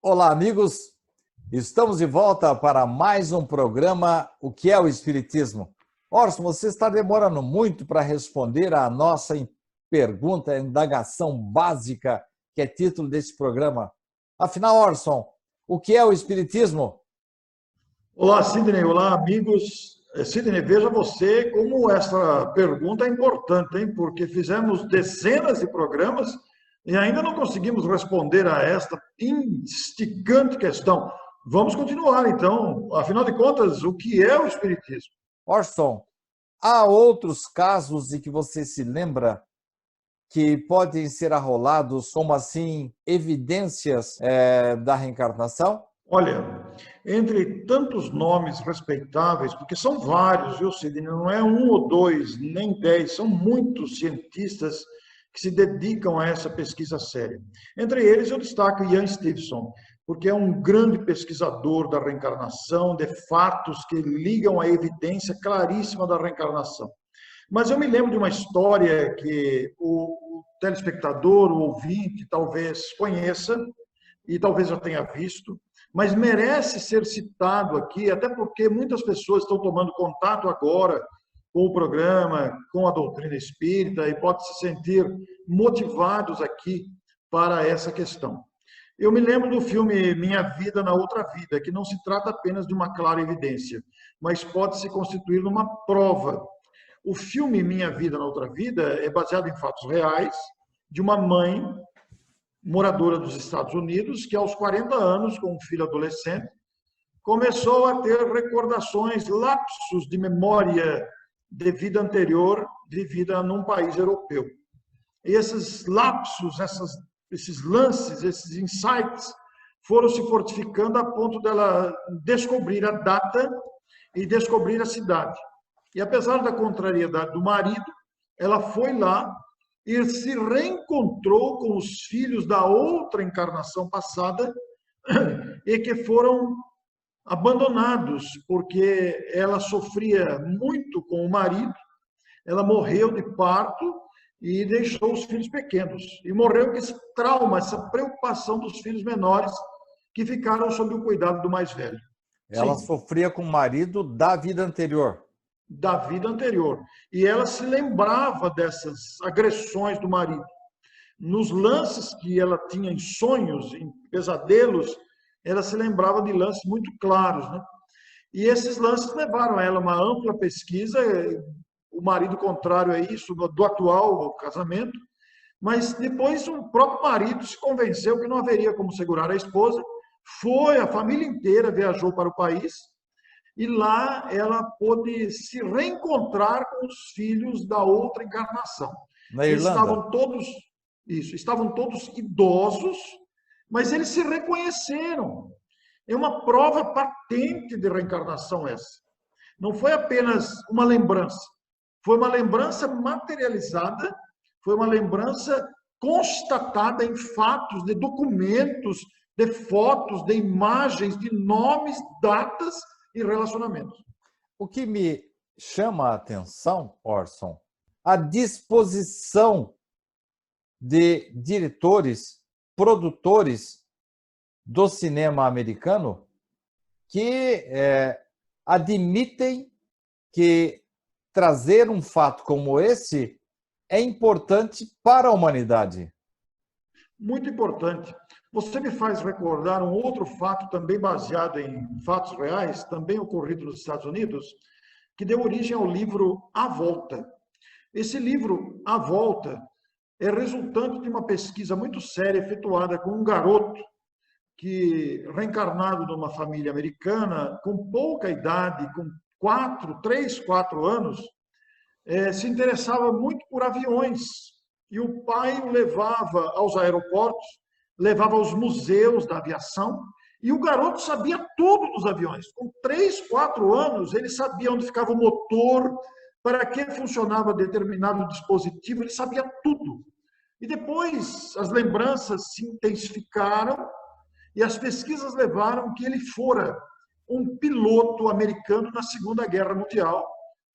Olá, amigos. Estamos de volta para mais um programa O que é o Espiritismo? Orson, você está demorando muito para responder à nossa pergunta, a indagação básica, que é título desse programa. Afinal, Orson, o que é o Espiritismo? Olá, Sidney. Olá, amigos. Sidney, veja você como essa pergunta é importante, hein? Porque fizemos dezenas de programas e ainda não conseguimos responder a esta instigante questão. Vamos continuar, então. Afinal de contas, o que é o Espiritismo? Orson, há outros casos de que você se lembra que podem ser arrolados como assim evidências da reencarnação? Olha, entre tantos nomes respeitáveis, porque são vários, viu, Sidney? Não é um ou dois, nem 10, são muitos cientistas que se dedicam a essa pesquisa séria. Entre eles, eu destaco Ian Stevenson, porque é um grande pesquisador da reencarnação, de fatos que ligam à evidência claríssima da reencarnação. Mas eu me lembro de uma história que o telespectador, o ouvinte, talvez conheça, e talvez já tenha visto, mas merece ser citado aqui, até porque muitas pessoas estão tomando contato agora com o programa, com a doutrina espírita, e podem se sentir motivados aqui para essa questão. Eu me lembro do filme Minha Vida na Outra Vida, que não se trata apenas de uma clara evidência, mas pode se constituir numa prova. O filme Minha Vida na Outra Vida é baseado em fatos reais de uma mãe moradora dos Estados Unidos, que aos 40 anos, com um filho adolescente, começou a ter recordações, lapsos de memória de vida anterior vivida num país europeu. E esses lapsos, esses lances, esses insights, foram se fortificando a ponto dela descobrir a data e descobrir a cidade. E apesar da contrariedade do marido, ela foi lá e se reencontrou com os filhos da outra encarnação passada e que foram abandonados porque ela sofria muito com o marido, ela morreu de parto e deixou os filhos pequenos. E morreu com esse trauma, essa preocupação dos filhos menores que ficaram sob o cuidado do mais velho. Ela Sim, sofria com o marido da vida anterior. da vida anterior. E ela se lembrava dessas agressões do marido. Nos lances que ela tinha em sonhos, em pesadelos, ela se lembrava de lances muito claros, né? E esses lances levaram a ela uma ampla pesquisa, o marido contrário a isso, do atual casamento, mas depois o próprio marido se convenceu que não haveria como segurar a esposa, foi, a família inteira viajou para o país, e lá ela pôde se reencontrar com os filhos da outra encarnação. Na Eles Irlanda. estavam todos idosos, mas eles se reconheceram. É uma prova patente de reencarnação essa. Não foi apenas uma lembrança, foi uma lembrança materializada, foi uma lembrança constatada em fatos, de documentos, de fotos, de imagens, de nomes, datas e relacionamentos. O que me chama a atenção, Orson, a disposição de diretores, produtores do cinema americano que admitem que trazer um fato como esse é importante para a humanidade. Muito importante. Você me faz recordar um outro fato também baseado em fatos reais, também ocorrido nos Estados Unidos, que deu origem ao livro A Volta. Esse livro, A Volta, é resultante de uma pesquisa muito séria efetuada com um garoto que, reencarnado numa família americana, com pouca idade, com 3, 4 anos, se interessava muito por aviões. E o pai o levava aos aeroportos, levava aos museus da aviação, e o garoto sabia tudo dos aviões. Com 3, 4 anos, ele sabia onde ficava o motor, para que funcionava determinado dispositivo, ele sabia tudo. E depois as lembranças se intensificaram e as pesquisas levaram que ele fora um piloto americano na Segunda Guerra Mundial,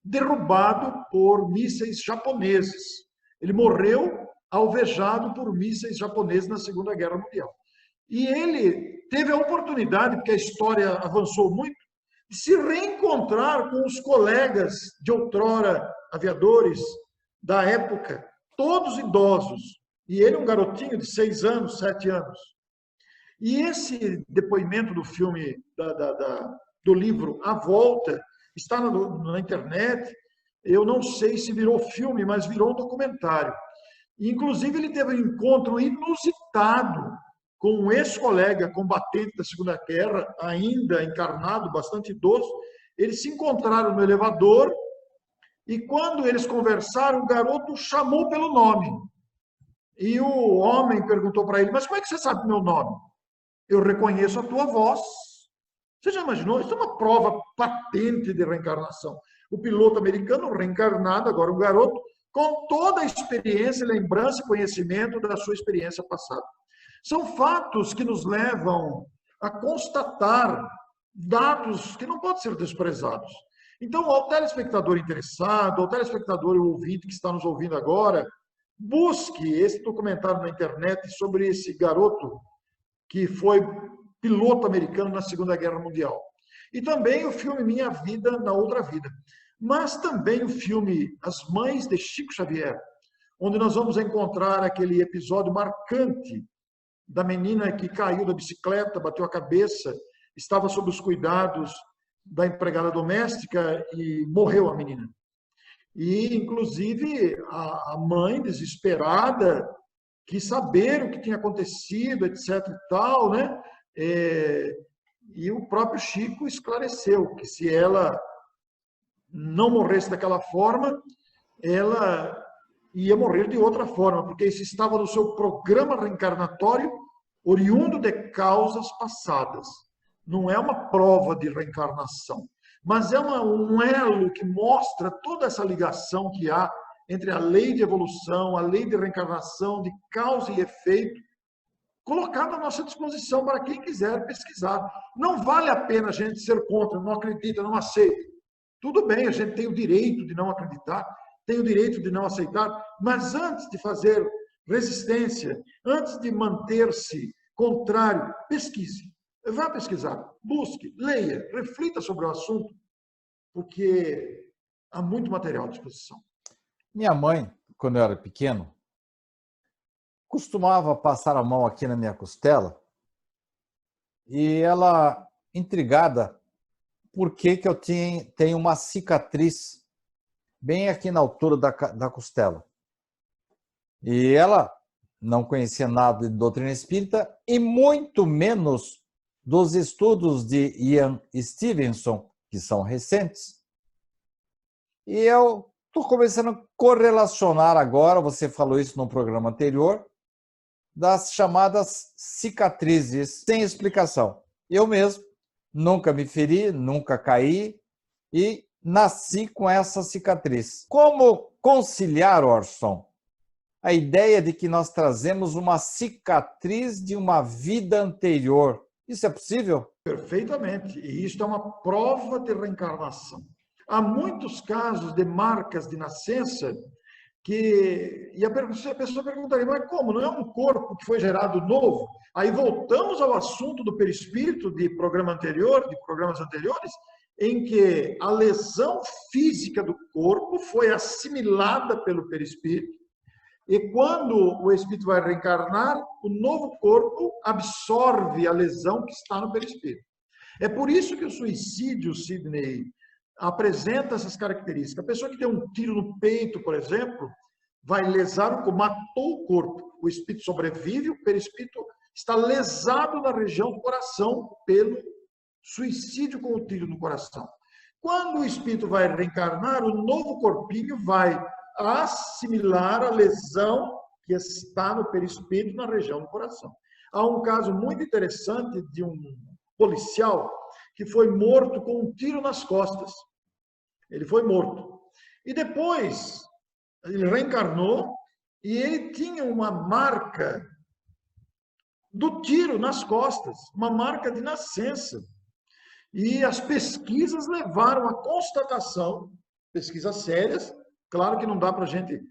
derrubado por mísseis japoneses. Ele morreu alvejado por mísseis japoneses na Segunda Guerra Mundial. E ele teve a oportunidade, porque a história avançou muito, de se reencontrar com os colegas de outrora aviadores da época, todos idosos. E ele um garotinho de 6 anos, 7 anos. E esse depoimento do filme, do livro A Volta, está na internet. Eu não sei se virou filme, mas virou um documentário. Inclusive, ele teve um encontro inusitado com um ex-colega combatente da Segunda Guerra, ainda encarnado, bastante idoso. Eles se encontraram no elevador e, quando eles conversaram, o garoto chamou pelo nome. E o homem perguntou para ele: mas como é que você sabe o meu nome? Eu reconheço a tua voz. Você já imaginou? Isso é uma prova patente de reencarnação. O piloto americano reencarnado, agora um garoto, com toda a experiência, lembrança e conhecimento da sua experiência passada. São fatos que nos levam a constatar dados que não podem ser desprezados. Então, ao telespectador interessado, ao telespectador e ouvinte que está nos ouvindo agora, busque esse documentário na internet sobre esse garoto que foi piloto americano na Segunda Guerra Mundial. E também o filme Minha Vida na Outra Vida. Mas também o filme As Mães de Chico Xavier, onde nós vamos encontrar aquele episódio marcante da menina que caiu da bicicleta, bateu a cabeça, estava sob os cuidados da empregada doméstica e morreu a menina. E, inclusive, a mãe, desesperada, quis saber o que tinha acontecido, etc. e tal, né? E o próprio Chico esclareceu que, se ela não morresse daquela forma, ela ia morrer de outra forma, porque isso estava no seu programa reencarnatório, oriundo de causas passadas. Não é uma prova de reencarnação, mas é um elo que mostra toda essa ligação que há entre a lei de evolução, a lei de reencarnação, de causa e efeito, colocada à nossa disposição para quem quiser pesquisar. Não vale a pena a gente ser contra, não acredita, não aceita. Tudo bem, a gente tem o direito de não acreditar, tem o direito de não aceitar, mas antes de fazer resistência, antes de manter-se contrário, pesquise. Vá pesquisar, busque, leia, reflita sobre o assunto, porque há muito material à disposição. Minha mãe, quando eu era pequeno, costumava passar a mão aqui na minha costela e ela, intrigada, por que eu tenho uma cicatriz bem aqui na altura da costela. E ela não conhecia nada de doutrina espírita e muito menos dos estudos de Ian Stevenson, que são recentes. E eu estou começando a correlacionar agora, você falou isso no programa anterior, das chamadas cicatrizes sem explicação. Eu mesmo nunca me feri, nunca caí e nasci com essa cicatriz. Como conciliar, Orson, a ideia de que nós trazemos uma cicatriz de uma vida anterior? Isso é possível? Perfeitamente. E isso é uma prova de reencarnação. Há muitos casos de marcas de nascença e a pessoa perguntaria: mas como? Não é um corpo que foi gerado novo? Aí voltamos ao assunto do perispírito de programas anteriores, em que a lesão física do corpo foi assimilada pelo perispírito, e quando o espírito vai reencarnar, o novo corpo absorve a lesão que está no perispírito. É por isso que o suicídio, Sidney, apresenta essas características. A pessoa que tem um tiro no peito, por exemplo, vai lesar o corpo, matou o corpo. O espírito sobrevive, o perispírito está lesado na região do coração pelo suicídio com o tiro no coração. Quando o espírito vai reencarnar, o novo corpinho vai assimilar a lesão que está no perispírito, na região do coração. Há um caso muito interessante de um policial que foi morto com um tiro nas costas. Ele foi morto. E depois ele reencarnou e ele tinha uma marca do tiro nas costas, uma marca de nascença. E as pesquisas levaram à constatação, pesquisas sérias, claro que não dá para a gente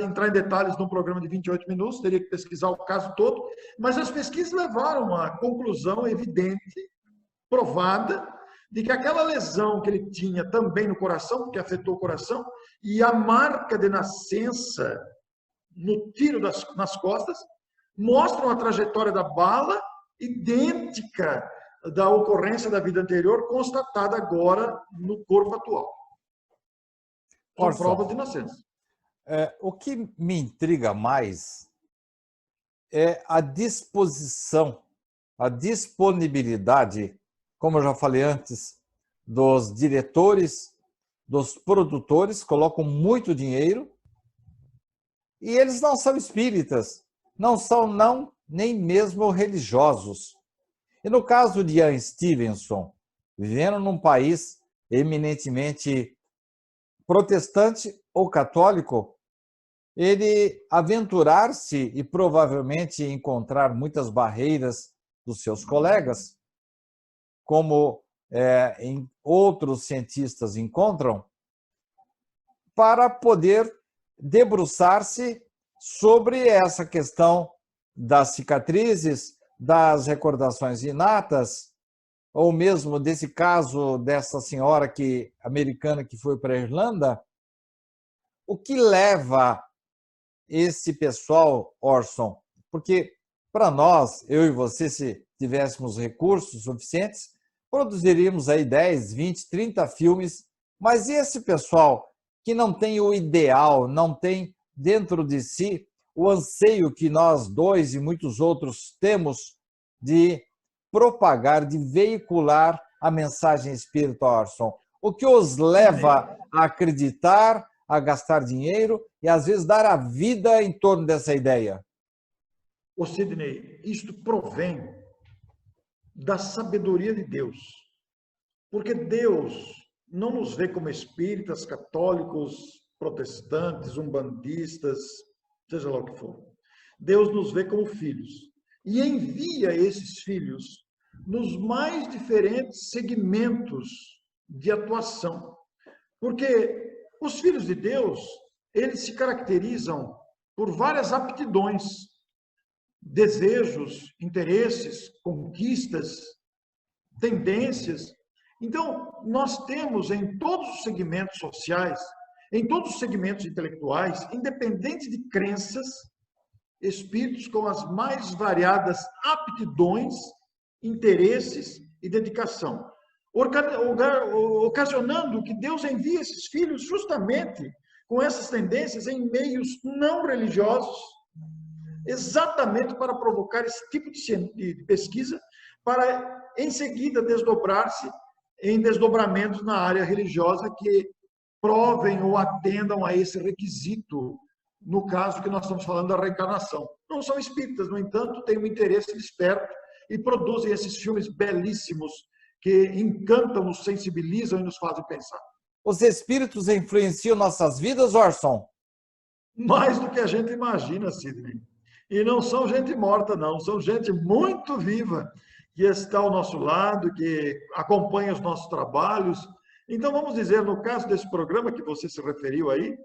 entrar em detalhes num programa de 28 minutos, teria que pesquisar o caso todo, mas as pesquisas levaram a uma conclusão evidente, provada, de que aquela lesão que ele tinha também no coração, porque afetou o coração, e a marca de nascença no tiro nas costas, mostram a trajetória da bala idêntica da ocorrência da vida anterior, constatada agora no corpo atual. São provas de nascença. O que me intriga mais é a disposição, a disponibilidade, como eu já falei antes, dos diretores, dos produtores, colocam muito dinheiro e eles não são espíritas, não são nem mesmo religiosos. E no caso de Ian Stevenson, vivendo num país eminentemente protestante ou católico, ele aventurar-se e provavelmente encontrar muitas barreiras dos seus colegas, como em outros cientistas encontram, para poder debruçar-se sobre essa questão das cicatrizes, das recordações inatas, ou mesmo desse caso dessa senhora americana que foi para a Irlanda. O que leva esse pessoal, Orson? Porque para nós, eu e você, se tivéssemos recursos suficientes, produziríamos aí 10, 20, 30 filmes, mas e esse pessoal que não tem o ideal, não tem dentro de si o anseio que nós dois e muitos outros temos de propagar, de veicular a mensagem espírita, Orson? O que os leva a acreditar, a gastar dinheiro e às vezes dar a vida em torno dessa ideia? Ô Sidney, isto provém da sabedoria de Deus. Porque Deus não nos vê como espíritas, católicos, protestantes, umbandistas, seja lá o que for. Deus nos vê como filhos e envia esses filhos nos mais diferentes segmentos de atuação. Porque os filhos de Deus, eles se caracterizam por várias aptidões, desejos, interesses, conquistas, tendências. Então, nós temos em todos os segmentos sociais, em todos os segmentos intelectuais, independente de crenças, espíritos com as mais variadas aptidões, interesses e dedicação, ocasionando que Deus envie esses filhos justamente com essas tendências em meios não religiosos, exatamente para provocar esse tipo de pesquisa, para em seguida desdobrar-se em desdobramentos na área religiosa que provem ou atendam a esse requisito, no caso que nós estamos falando da reencarnação. Não são espíritas, no entanto, têm um interesse desperto e produzem esses filmes belíssimos que encantam, nos sensibilizam e nos fazem pensar. Os espíritos influenciam nossas vidas, Orson? Mais do que a gente imagina, Sidney. E não são gente morta, não. São gente muito viva, que está ao nosso lado, que acompanha os nossos trabalhos. Então, vamos dizer, no caso desse programa que você se referiu aí,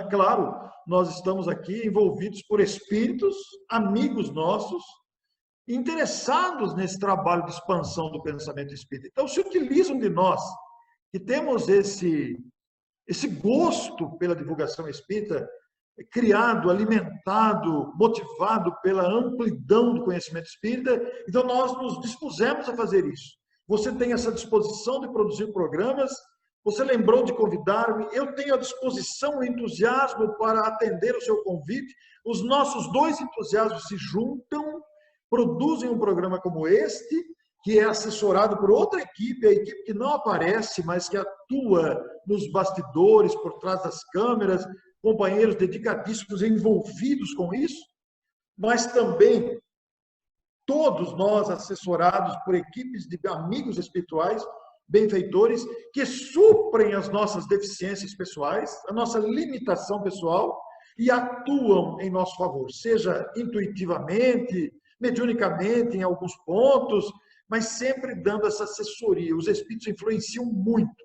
claro, nós estamos aqui envolvidos por espíritos, amigos nossos, interessados nesse trabalho de expansão do pensamento espírita. Então, se utilizam de nós, que temos esse gosto pela divulgação espírita, criado, alimentado, motivado pela amplidão do conhecimento espírita, então nós nos dispusemos a fazer isso. Você tem essa disposição de produzir programas, você lembrou de convidar-me, eu tenho a disposição e entusiasmo para atender o seu convite, os nossos dois entusiasmos se juntam, produzem um programa como este, que é assessorado por outra equipe, a equipe que não aparece, mas que atua nos bastidores, por trás das câmeras, companheiros dedicadíssimos envolvidos com isso, mas também todos nós assessorados por equipes de amigos espirituais, benfeitores, que suprem as nossas deficiências pessoais, a nossa limitação pessoal e atuam em nosso favor, seja intuitivamente, mediunicamente em alguns pontos, mas sempre dando essa assessoria. Os espíritos influenciam muito.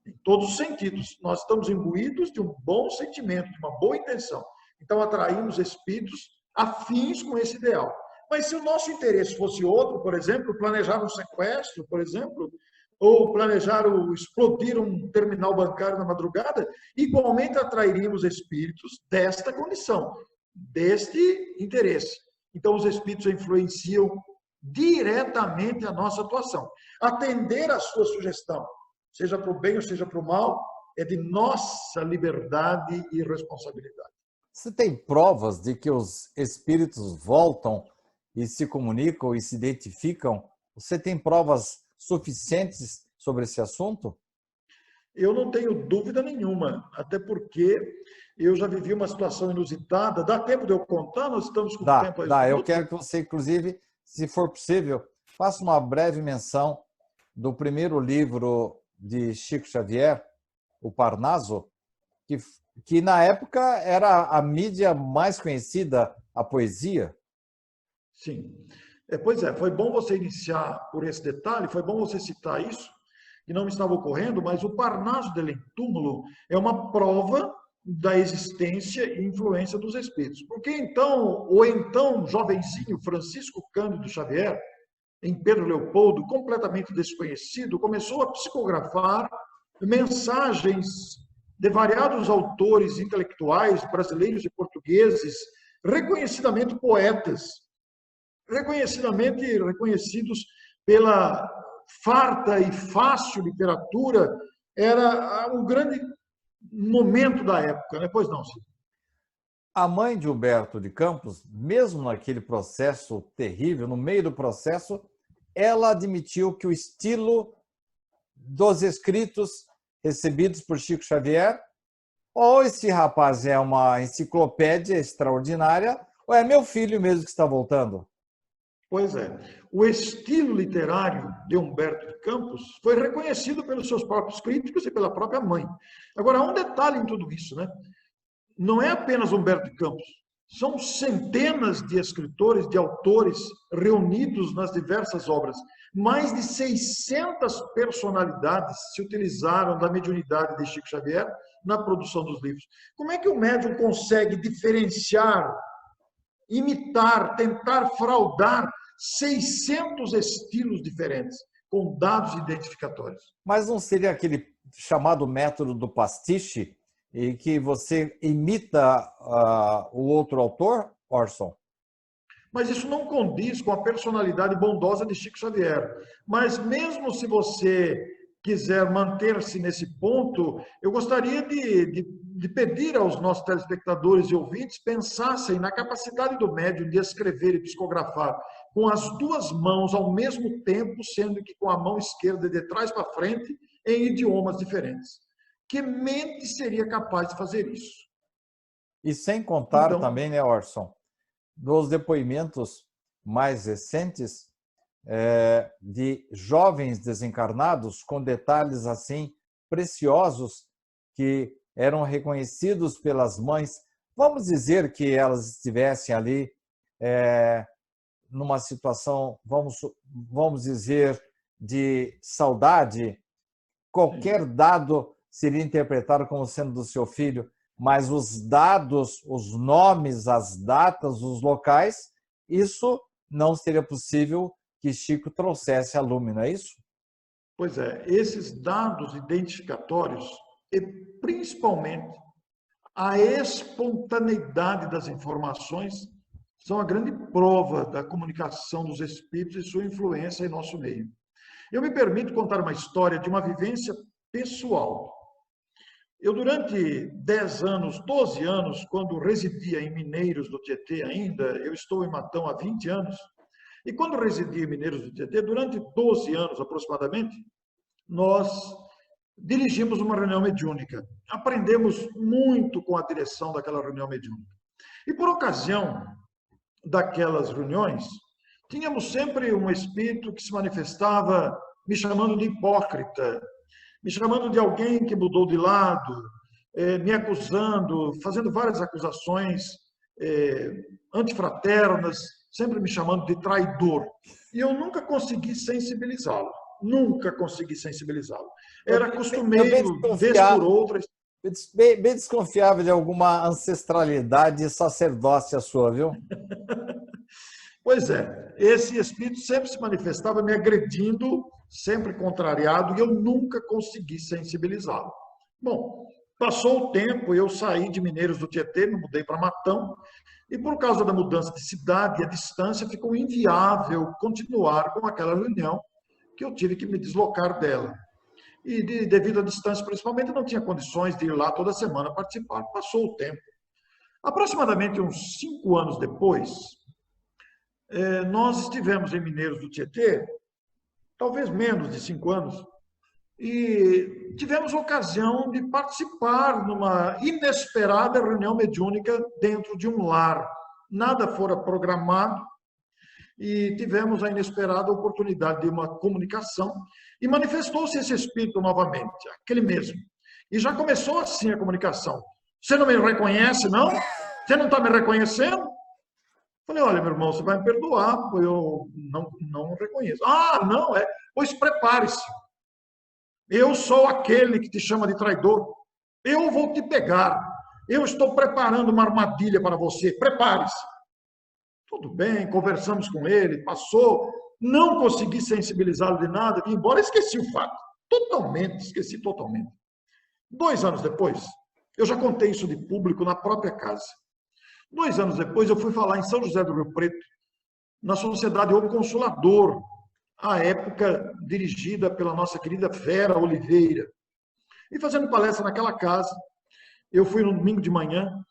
em todos os sentidos. Nós estamos imbuídos de um bom sentimento, de uma boa intenção. Então, atraímos espíritos afins com esse ideal. Mas se o nosso interesse fosse outro, por exemplo, planejar um sequestro, por exemplo, ou planejar explodir um terminal bancário na madrugada, igualmente atrairíamos espíritos desta condição, deste interesse. Então, os espíritos influenciam diretamente a nossa atuação. Atender à sua sugestão, seja para o bem ou seja para o mal, é de nossa liberdade e responsabilidade. Você tem provas de que os espíritos voltam e se comunicam e se identificam? Você tem provas suficientes sobre esse assunto? Eu não tenho dúvida nenhuma, até porque eu já vivi uma situação inusitada. Dá tempo de eu contar? Nós estamos com tempo aí. Dá. Eu quero que você, inclusive, se for possível, faça uma breve menção do primeiro livro de Chico Xavier, O Parnaso, que na época era a mídia mais conhecida, a poesia. Sim. Pois é, foi bom você iniciar por esse detalhe, foi bom você citar isso, que não me estava ocorrendo, mas o Parnaso del Túmulo é uma prova da existência e influência dos espíritos. Porque então, o então jovenzinho Francisco Cândido Xavier, em Pedro Leopoldo, completamente desconhecido, começou a psicografar mensagens de variados autores intelectuais brasileiros e portugueses, reconhecidamente poetas, reconhecidos pela farta e fácil literatura. Era um grande momento da época, né? Pois não, Cid? A mãe de Humberto de Campos, mesmo naquele processo terrível, no meio do processo, ela admitiu que o estilo dos escritos recebidos por Chico Xavier, ou esse rapaz é uma enciclopédia extraordinária, ou é meu filho mesmo que está voltando. Pois é. O estilo literário de Humberto de Campos foi reconhecido pelos seus próprios críticos e pela própria mãe. Agora, há um detalhe em tudo isso, né? Não é apenas Humberto de Campos. São centenas de escritores, de autores reunidos nas diversas obras. Mais de 600 personalidades se utilizaram da mediunidade de Chico Xavier na produção dos livros. Como é que o médium consegue diferenciar, imitar, tentar fraudar 600 estilos diferentes, com dados identificatórios? Mas não seria aquele chamado método do pastiche, e que você imita o outro autor, Orson? Mas isso não condiz com a personalidade bondosa de Chico Xavier. Mas mesmo se você quiser manter-se nesse ponto, eu gostaria de pedir aos nossos telespectadores e ouvintes pensassem na capacidade do médium de escrever e psicografar com as duas mãos ao mesmo tempo, sendo que com a mão esquerda de trás para frente, em idiomas diferentes. Que mente seria capaz de fazer isso? E sem contar Então, também, né, Orson, dos depoimentos mais recentes de jovens desencarnados com detalhes assim preciosos que eram reconhecidos pelas mães. Vamos dizer que elas estivessem ali numa situação, vamos dizer, de saudade. Qualquer dado seria interpretado como sendo do seu filho, mas os dados, os nomes, as datas, os locais, isso não seria possível que Chico trouxesse a lume, não é isso? Pois é, esses dados identificatórios e principalmente a espontaneidade das informações são a grande prova da comunicação dos espíritos e sua influência em nosso meio. Eu me permito contar uma história de uma vivência pessoal. Eu, durante 10 anos, 12 anos, quando residia em Mineiros do Tietê ainda, eu estou em Matão há 20 anos, e quando residia em Mineiros do Tietê, durante 12 anos aproximadamente, nós dirigimos uma reunião mediúnica. Aprendemos muito com a direção daquela reunião mediúnica. E por ocasião daquelas reuniões, tínhamos sempre um espírito que se manifestava me chamando de hipócrita, me chamando de alguém que mudou de lado, me acusando, fazendo várias acusações antifraternas, sempre me chamando de traidor. E eu nunca consegui sensibilizá-lo. Nunca consegui sensibilizá-lo. Era costumeiro, vez por outra... Bem desconfiável de alguma ancestralidade sacerdócia sua, viu? Pois é, esse espírito sempre se manifestava me agredindo, sempre contrariado, e eu nunca consegui sensibilizá-lo. Bom, passou o tempo, eu saí de Mineiros do Tietê, me mudei para Matão, e por causa da mudança de cidade e a distância, ficou inviável continuar com aquela reunião, que eu tive que me deslocar dela. E devido à distância, principalmente, não tinha condições de ir lá toda semana participar. Passou o tempo. Aproximadamente uns 5 anos depois, nós estivemos em Mineiros do Tietê, talvez menos de 5 anos, e tivemos a ocasião de participar numa inesperada reunião mediúnica dentro de um lar. Nada fora programado e tivemos a inesperada oportunidade de uma comunicação e manifestou-se esse espírito novamente, aquele mesmo. E já começou assim a comunicação. Você não me reconhece, não? Você não está me reconhecendo? Falei, olha, meu irmão, você vai me perdoar, eu não reconheço. Ah, não, é? Pois prepare-se. Eu sou aquele que te chama de traidor. Eu vou te pegar. Eu estou preparando uma armadilha para você. Prepare-se. Tudo bem, conversamos com ele, passou. Não consegui sensibilizá-lo de nada, vim embora, esqueci o fato. Totalmente, esqueci totalmente. 2 anos depois, eu já contei isso de público na própria casa. 2 anos depois, eu fui falar em São José do Rio Preto, na Sociedade O Consolador, à época dirigida pela nossa querida Vera Oliveira. E fazendo palestra naquela casa, eu fui no domingo de manhã,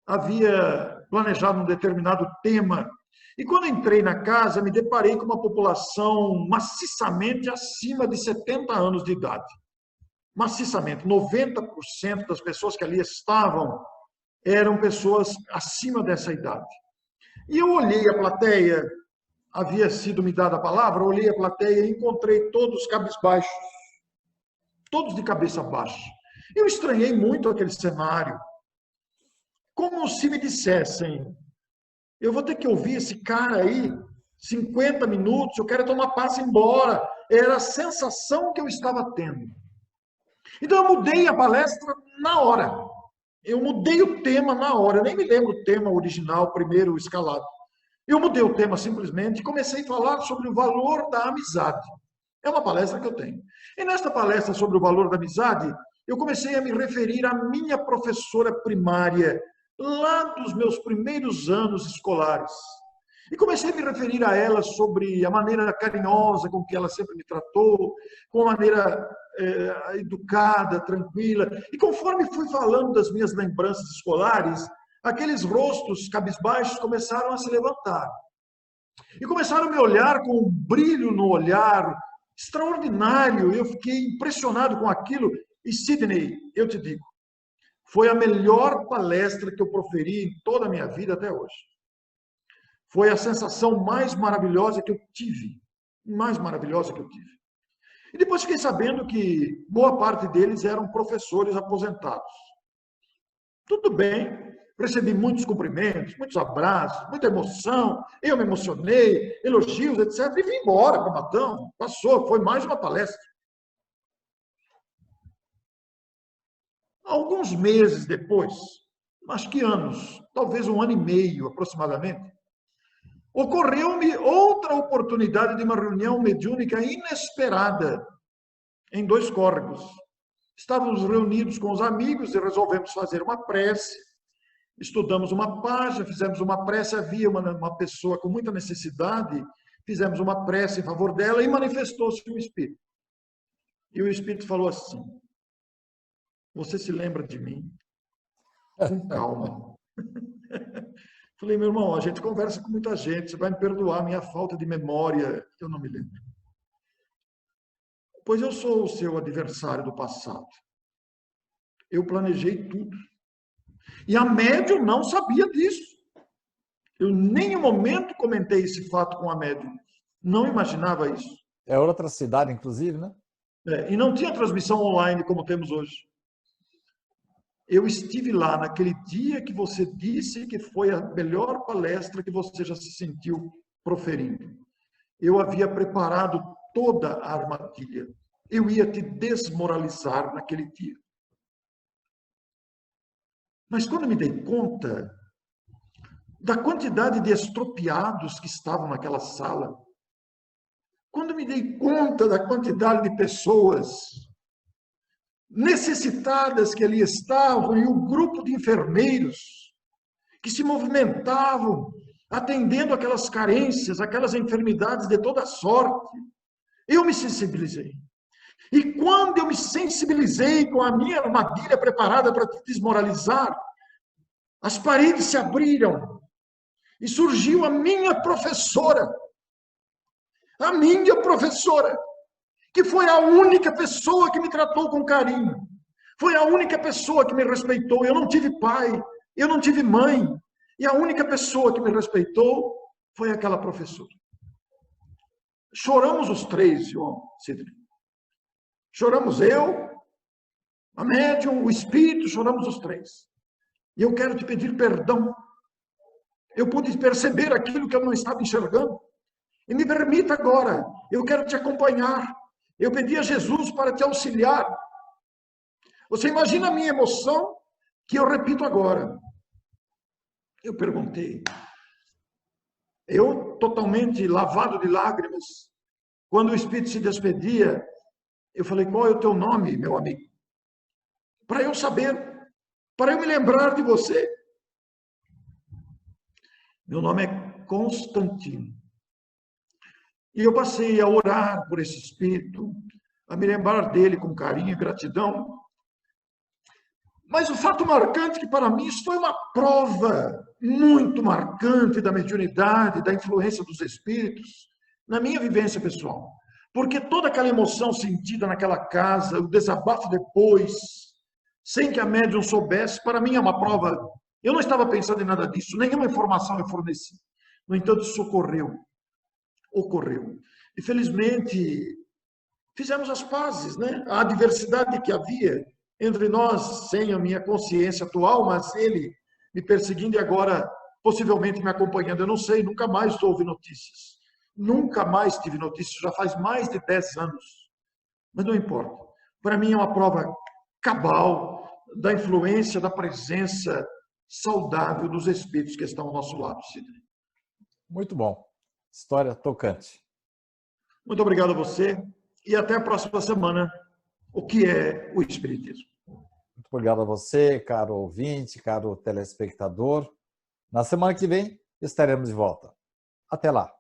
havia planejado um determinado tema, e quando entrei na casa, me deparei com uma população maciçamente acima de 70 anos de idade. Maciçamente, 90% das pessoas que ali estavam eram pessoas acima dessa idade. E eu olhei a plateia, havia sido me dada a palavra, olhei a plateia e encontrei todos cabisbaixos, todos de cabeça baixa. Eu estranhei muito aquele cenário, como se me dissessem, eu vou ter que ouvir esse cara aí 50 minutos, eu quero tomar passe e ir embora. Era a sensação que eu estava tendo. Então eu mudei a palestra na hora. Eu mudei o tema na hora. Eu nem me lembro o tema original, primeiro escalado. Eu mudei o tema simplesmente e comecei a falar sobre o valor da amizade. É uma palestra que eu tenho. E nesta palestra sobre o valor da amizade, eu comecei a me referir à minha professora primária, lá dos meus primeiros anos escolares. E comecei a me referir a ela sobre a maneira carinhosa com que ela sempre me tratou, com a maneira educada, tranquila. E conforme fui falando das minhas lembranças escolares, aqueles rostos cabisbaixos começaram a se levantar. E começaram a me olhar com um brilho no olhar extraordinário. Eu fiquei impressionado com aquilo. E, Sidney, eu te digo, foi a melhor palestra que eu proferi em toda a minha vida até hoje. Foi a sensação mais maravilhosa que eu tive. Mais maravilhosa que eu tive. E depois fiquei sabendo que boa parte deles eram professores aposentados. Tudo bem, recebi muitos cumprimentos, muitos abraços, muita emoção, eu me emocionei, elogios, etc. E vim embora para Matão. Passou, foi mais uma palestra. Alguns meses depois, acho que anos, talvez 1 ano e meio aproximadamente, ocorreu-me outra oportunidade de uma reunião mediúnica inesperada em 2 córregos. Estávamos reunidos com os amigos e resolvemos fazer uma prece. Estudamos uma página, fizemos uma prece, havia uma pessoa com muita necessidade, fizemos uma prece em favor dela e manifestou-se um espírito. E o espírito falou assim: você se lembra de mim? Com calma. Falei, meu irmão, a gente conversa com muita gente, você vai me perdoar a minha falta de memória, eu não me lembro. Pois eu sou o seu adversário do passado. Eu planejei tudo. E a médium não sabia disso. Eu em nenhum momento comentei esse fato com a médium. Não imaginava isso. É outra cidade, inclusive, né? E não tinha transmissão online como temos hoje. Eu estive lá naquele dia que você disse que foi a melhor palestra que você já se sentiu proferindo. Eu havia preparado toda a armadilha. Eu ia te desmoralizar naquele dia. Mas quando me dei conta da quantidade de estropiados que estavam naquela sala, quando me dei conta da quantidade de pessoas necessitadas que ali estavam, e o grupo de enfermeiros que se movimentavam, atendendo aquelas carências, aquelas enfermidades de toda sorte, eu me sensibilizei. E quando eu me sensibilizei com a minha armadilha preparada para te desmoralizar, as paredes se abriram e surgiu a minha professora, que foi a única pessoa que me tratou com carinho, foi a única pessoa que me respeitou. Eu não tive pai, eu não tive mãe, e a única pessoa que me respeitou foi aquela professora. Choramos os três, João Sidney. Choramos eu, a médium, o espírito, choramos os três. E eu quero te pedir perdão. Eu pude perceber aquilo que eu não estava enxergando. E me permita agora, eu quero te acompanhar. Eu pedi a Jesus para te auxiliar. Você imagina a minha emoção, que eu repito agora. Eu perguntei, eu totalmente lavado de lágrimas, quando o Espírito se despedia, eu falei, qual é o teu nome, meu amigo? Para eu saber, para eu me lembrar de você. Meu nome é Constantino. E eu passei a orar por esse Espírito, a me lembrar dele com carinho e gratidão. Mas o fato marcante que para mim isso foi uma prova muito marcante da mediunidade, da influência dos espíritos, na minha vivência pessoal. Porque toda aquela emoção sentida naquela casa, o desabafo depois, sem que a médium soubesse, para mim é uma prova. Eu não estava pensando em nada disso, nenhuma informação eu forneci. No entanto, isso ocorreu. E felizmente fizemos as pazes, né? A adversidade que havia entre nós, sem a minha consciência atual, mas ele me perseguindo e agora possivelmente me acompanhando. Eu não sei, nunca mais houve notícias. Nunca mais tive notícias, já faz mais de 10 anos. Mas não importa. Para mim é uma prova cabal da influência, da presença saudável dos espíritos que estão ao nosso lado, Sidney. Muito bom. História tocante. Muito obrigado a você e até a próxima semana. O que é o Espiritismo? Muito obrigado a você, caro ouvinte, caro telespectador. Na semana que vem estaremos de volta. Até lá.